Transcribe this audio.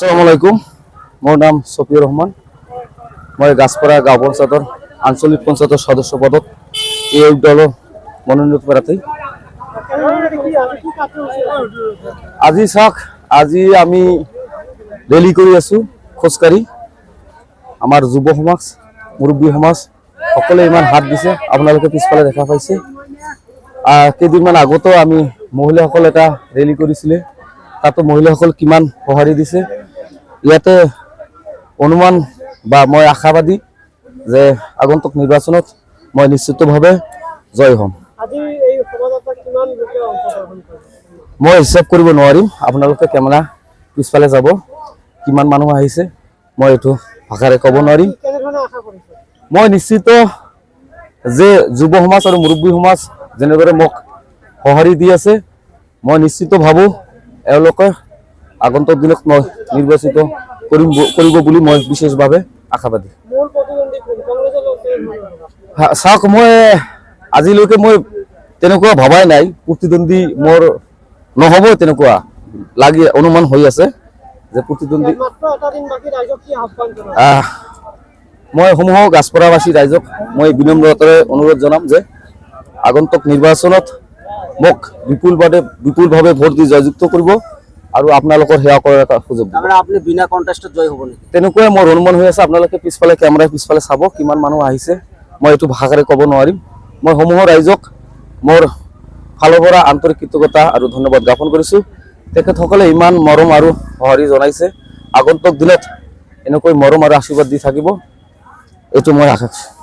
আসসালামু আলাইকুম, মোৰ নাম ছফিউৰ ৰহমান। মই গাছপাৰা গাঁও পঞ্চায়তৰ আঞ্চলিক পঞ্চায়তৰ সদস্য পদত এই দলৰ মনোনীত প্ৰাৰ্থী। আজি চাওক, আজি আমি ৰেলী কৰি আছো, খোজকাঢ়ি। আমাৰ যুৱ সমাজ, মুৰব্বী সমাজ সকলোৱে ইমান হাত দিছে, আপোনালোকে পিছফালে দেখা পাইছে। কেইদিনমান আগতো আমি মহিলাসকল এটা ৰেলী কৰিছিলে, তাতো মহিলাসকল কিমান সঁহাৰি দিছে। ইয়াতে অনুমান বা মই আশাবাদী যে আগন্তুক নিৰ্বাচনত মই নিশ্চিতভাৱে জয় হ'ম। মই হিচাপ কৰিব নোৱাৰিম, আপোনালোকে কেমেৰা পিছফালে যাব কিমান মানুহ আহিছে, মই এইটো ভাষাৰে ক'ব নোৱাৰিম। মই নিশ্চিত যে যুৱ সমাজ আৰু মুৰব্বী সমাজ যেনেদৰে মোক সঁহাৰি দি আছে, মই নিশ্চিত ভাবোঁ এওঁলোকে আগন্তুক দিনত মই নিৰ্বাচিত কৰিব বুলি মই বিশেষভাৱে আশাবাদী। চাওক, মই আজিলৈকে মই তেনেকুৱা ভবাই নাই প্ৰতিদ্বন্দ্বী মোৰ নহ'ব, তেনেকুৱা লাগি অনুমান হৈ আছে যে প্ৰতিদ্বন্দ্বী। মই সমূহ গাছপাৰাবাসী ৰাইজক মই বিনম্ৰতাৰে অনুৰোধ জনাম যে আগন্তুক নিৰ্বাচনত মোক বিপুলভাৱে ভোট দি জয়যুক্ত কৰিব আৰু আপোনালোকৰ সেৱা কৰাৰ এটা সুযোগ দিব। আপুনি বিনা কণ্টেষ্টত জয় হ'ব নেকি? তেনেকুৱাই মোৰ অনুমান হৈ আছে। আপোনালোকে পিছফালে কেমেৰা পিছফালে চাব কিমান মানুহ আহিছে, মই এইটো ভাষাৰে ক'ব নোৱাৰিম। মই সমূহ ৰাইজক মোৰ ফালৰ পৰা আন্তৰিক কৃতজ্ঞতা আৰু ধন্যবাদ জ্ঞাপন কৰিছোঁ। তেখেতসকলে ইমান মৰম আৰু সঁহাৰি জনাইছে, আগন্তুক দিনত এনেকৈ মৰম আৰু আশীৰ্বাদ দি থাকিব, এইটো মই আশা কৰিছোঁ।